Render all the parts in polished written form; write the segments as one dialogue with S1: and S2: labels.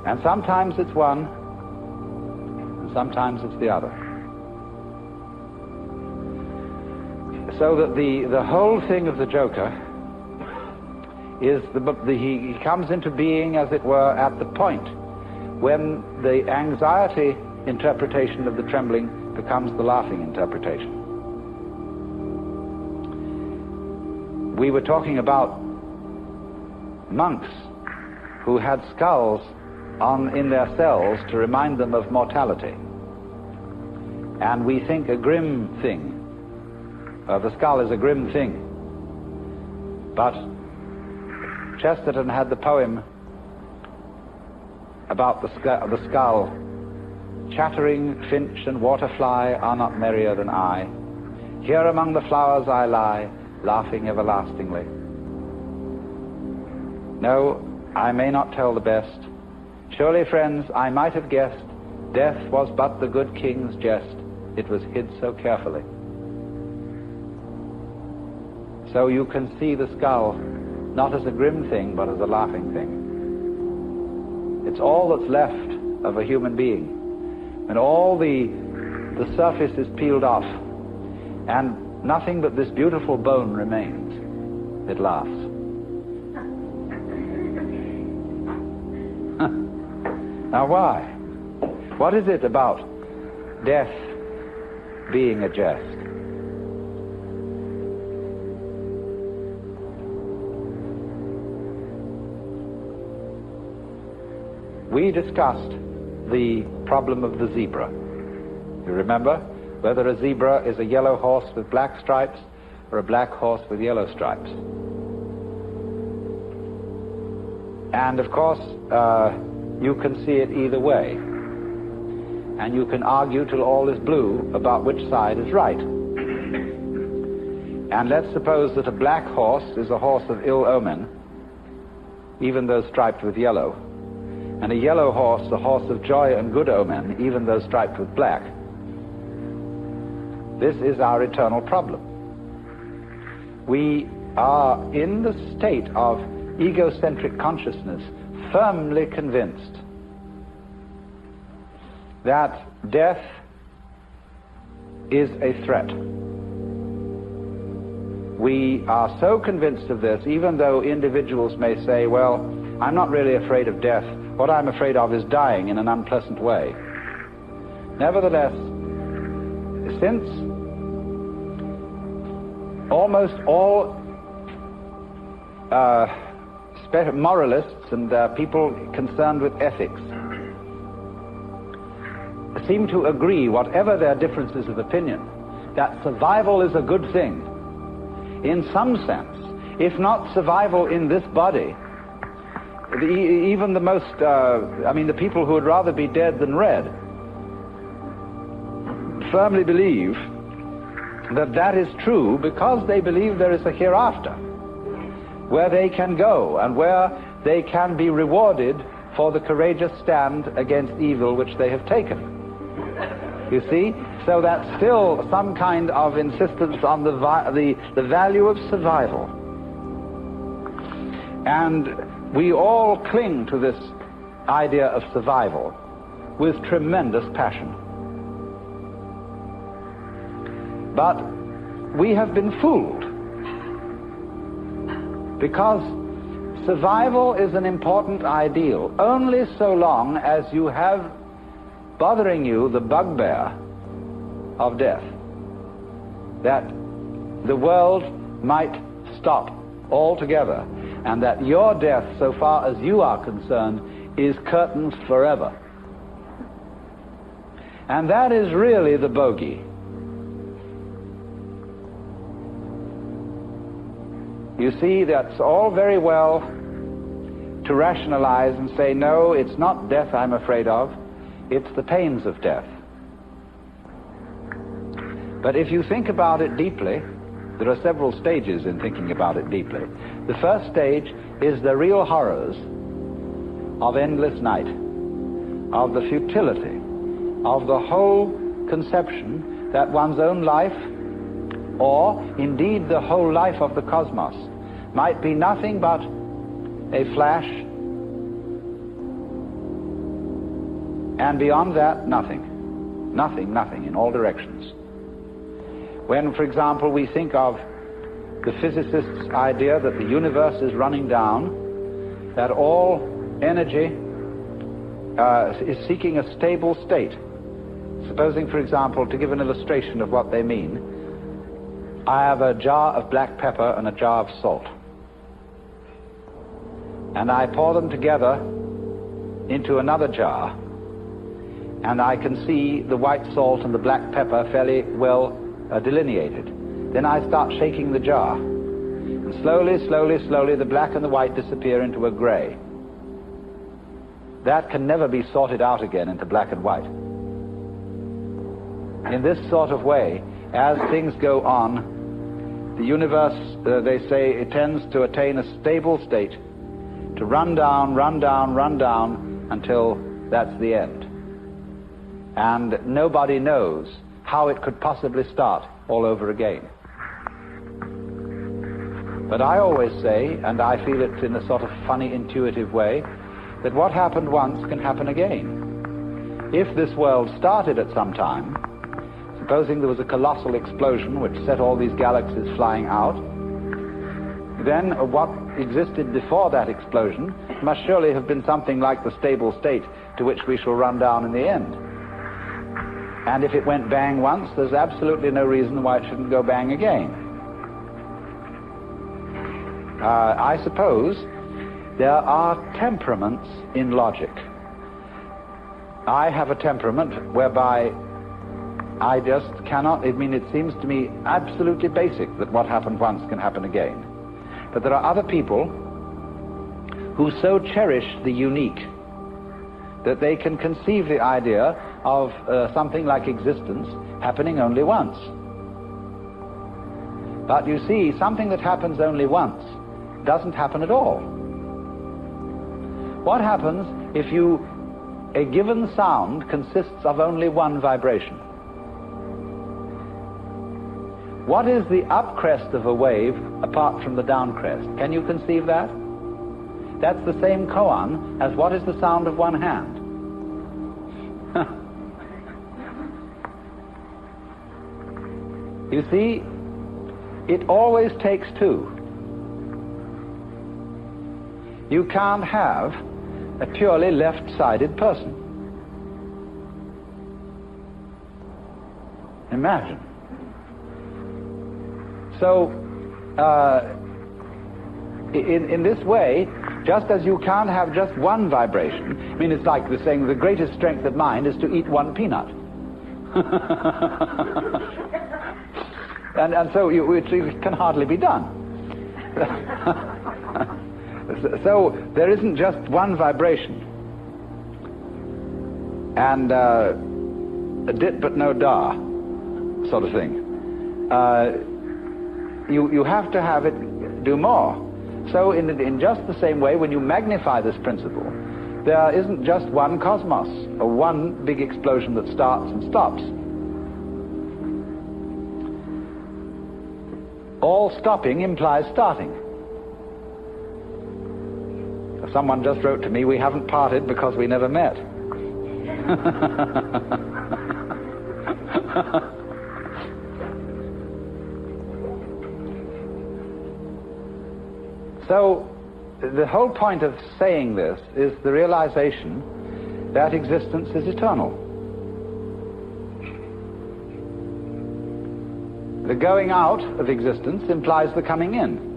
S1: And sometimes it's one, and sometimes it's the other. So that the whole thing of the Joker is he comes into being, as it were, at the point when the anxiety interpretation of the trembling becomes the laughing interpretation. We were talking about monks who had skulls in their cells to remind them of mortality. And we think a grim thing. The skull is a grim thing. But Chesterton had the poem about the skull. Chattering finch and waterfly are not merrier than I. Here among the flowers I lie, laughing everlastingly. No, I may not tell the best. Surely, friends, I might have guessed death was but the good king's jest. It was hid so carefully. So you can see the skull not as a grim thing, but as a laughing thing. It's all that's left of a human being. When all the surface is peeled off and nothing but this beautiful bone remains, it laughs. Now why? What is it about death being a jest? We discussed the problem of the zebra. You remember whether a zebra is a yellow horse with black stripes or a black horse with yellow stripes. And of course, you can see it either way. And you can argue till all is blue about which side is right. And let's suppose that a black horse is a horse of ill omen, even though striped with yellow. And a yellow horse, a horse of joy and good omen, even though striped with black. This is our eternal problem. We are in the state of egocentric consciousness, firmly convinced that death is a threat. We are so convinced of this, even though individuals may say, well, I'm not really afraid of death. What I'm afraid of is dying in an unpleasant way. Nevertheless, since almost all moralists and people concerned with ethics seem to agree, whatever their differences of opinion, that survival is a good thing. In some sense, if not survival in this body, even the most, the people who would rather be dead than red, firmly believe that that is true because they believe there is a hereafter where they can go and where they can be rewarded for the courageous stand against evil which they have taken. You see? So that's still some kind of insistence on the value of survival. And we all cling to this idea of survival with tremendous passion. But we have been fooled, because survival is an important ideal only so long as you have bothering you the bugbear of death, that the world might stop altogether, and that your death, so far as you are concerned, is curtains forever. And that is really the bogey. You see, that's all very well to rationalize and say, no, it's not death I'm afraid of, it's the pains of death. But if you think about it deeply, there are several stages in thinking about it deeply. The first stage is the real horrors of endless night, of the futility, of the whole conception that one's own life, or indeed the whole life of the cosmos, might be nothing but a flash And beyond that, nothing. Nothing, nothing, in all directions. When, for example, we think of the physicist's idea that the universe is running down, that all energy is seeking a stable state. Supposing, for example, to give an illustration of what they mean, I have a jar of black pepper and a jar of salt. And I pour them together into another jar, and I can see the white salt and the black pepper fairly well delineated. Then I start shaking the jar, and slowly, slowly, slowly the black and the white disappear into a gray. That can never be sorted out again into black and white. In this sort of way, as things go on, the universe, they say, it tends to attain a stable state, to run down, run down, run down, until that's the end. And nobody knows how it could possibly start all over again. But I always say, and I feel it in a sort of funny, intuitive way, that what happened once can happen again. If this world started at some time, supposing there was a colossal explosion which set all these galaxies flying out, then what existed before that explosion must surely have been something like the stable state to which we shall run down in the end. And if it went bang once, there's absolutely no reason why it shouldn't go bang again. I suppose there are temperaments in logic. I have a temperament whereby I just cannot, it seems to me absolutely basic that what happened once can happen again. But there are other people who so cherish the unique that they can conceive the idea of something like existence happening only once. But you see, something that happens only once doesn't happen at all. What happens if a given sound consists of only one vibration? What is the up crest of a wave apart from the down crest? Can you conceive that? That's the same koan as what is the sound of one hand. You see, it always takes two. You can't have a purely left-sided person. Imagine. So, in this way, just as you can't have just one vibration, I mean, it's like the saying, the greatest strength of mind is to eat one peanut. and so it can hardly be done. So there isn't just one vibration. And a dit but no da sort of thing. You have to have it do more. So in just the same way, when you magnify this principle, there isn't just one cosmos, or one big explosion that starts and stops. All stopping implies starting. Someone just wrote to me, we haven't parted because we never met. So, the whole point of saying this is the realization that existence is eternal. The going out of existence implies the coming in.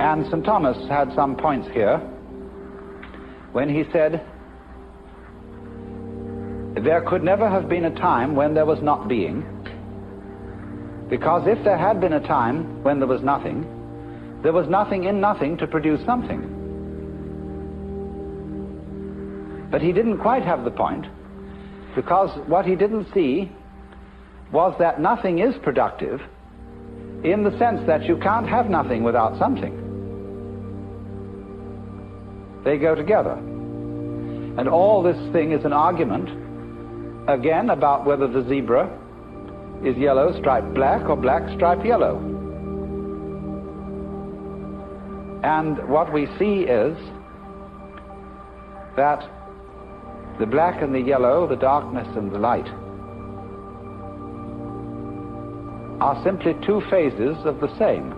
S1: And St. Thomas had some points here when he said, there could never have been a time when there was not being, because if there had been a time when there was nothing in nothing to produce something. But he didn't quite have the point, because what he didn't see was that nothing is productive in the sense that you can't have nothing without something. They go together. And all this thing is an argument, again, about whether the zebra is yellow striped black or black striped yellow. And what we see is that the black and the yellow, the darkness and the light, are simply two phases of the same.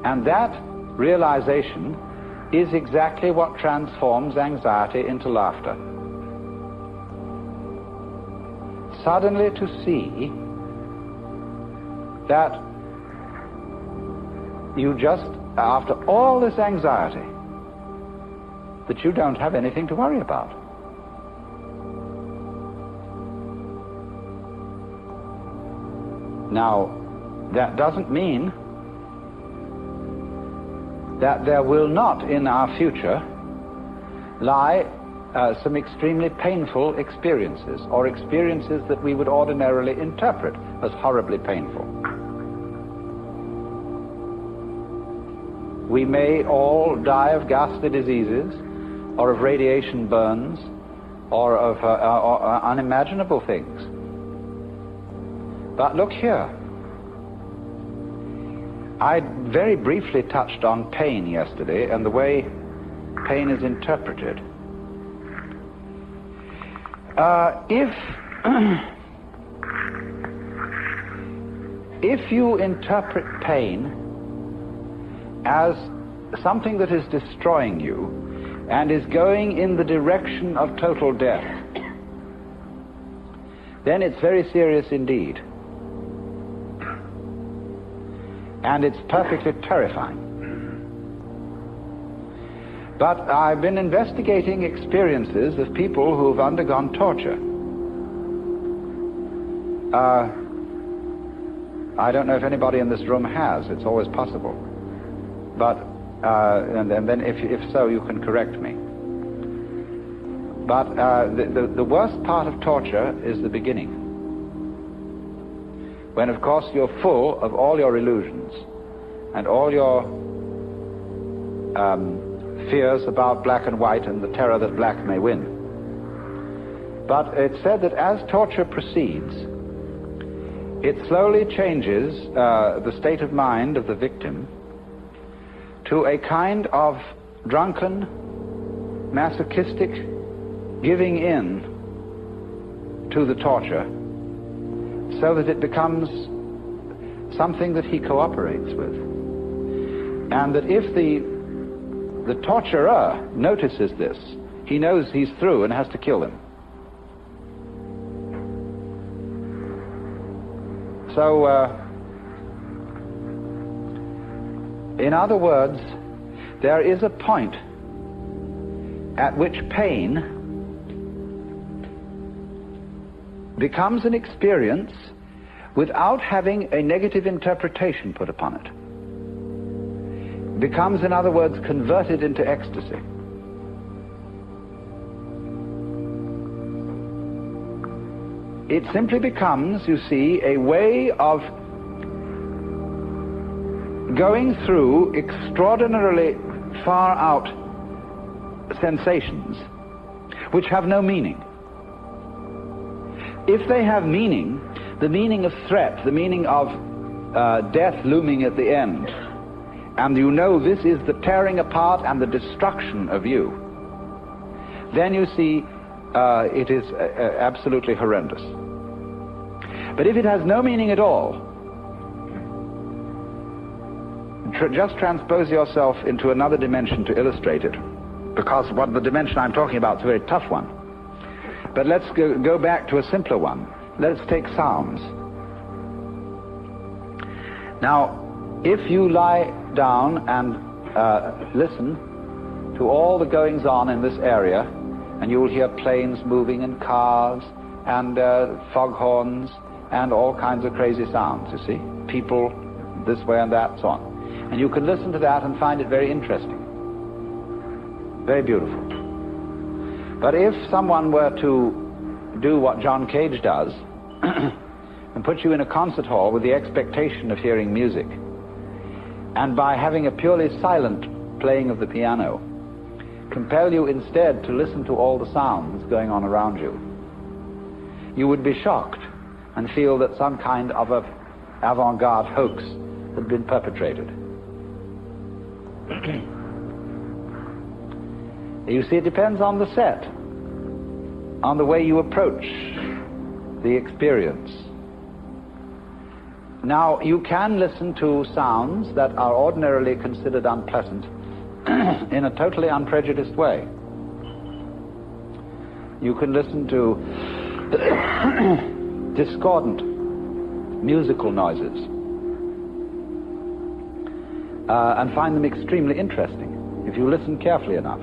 S1: And that realization is exactly what transforms anxiety into laughter. Suddenly to see that you just, after all this anxiety, that you don't have anything to worry about. Now, that doesn't mean that there will not in our future lie some extremely painful experiences, or experiences that we would ordinarily interpret as horribly painful. We may all die of ghastly diseases, or of radiation burns, or of unimaginable things. But look here. I very briefly touched on pain yesterday and the way pain is interpreted. If you interpret pain as something that is destroying you and is going in the direction of total death, then it's very serious indeed. And it's perfectly terrifying. But I've been investigating experiences of people who've undergone torture. I don't know if anybody in this room has. It's always possible. But, and then if so, you can correct me. But the worst part of torture is the beginning. When, of course, you're full of all your illusions and all your fears about black and white and the terror that black may win. But it's said that as torture proceeds, it slowly changes the state of mind of the victim to a kind of drunken, masochistic giving in to the torture, so that it becomes something that he cooperates with. And that if the torturer notices this, he knows he's through and has to kill him. So, in other words, there is a point at which pain becomes an experience without having a negative interpretation put upon it. Becomes, in other words, converted into ecstasy. It simply becomes, you see, a way of going through extraordinarily far out sensations which have no meaning. If they have meaning, the meaning of threat, the meaning of death looming at the end, and you know this is the tearing apart and the destruction of you, then you see it is absolutely horrendous. But if it has no meaning at all, just transpose yourself into another dimension to illustrate it, because what the dimension I'm talking about is a very tough one. But let's go back to a simpler one. Let's take sounds. Now, if you lie down and listen to all the goings on in this area, and you will hear planes moving and cars and foghorns and all kinds of crazy sounds, you see, people this way and that, so on. And you can listen to that and find it very interesting, very beautiful. But if someone were to do what John Cage does and put you in a concert hall with the expectation of hearing music, and by having a purely silent playing of the piano, compel you instead to listen to all the sounds going on around you, you would be shocked and feel that some kind of a avant-garde hoax had been perpetrated. You see, it depends on the set, on the way you approach the experience. Now, you can listen to sounds that are ordinarily considered unpleasant in a totally unprejudiced way. You can listen to discordant musical noises and find them extremely interesting if you listen carefully enough.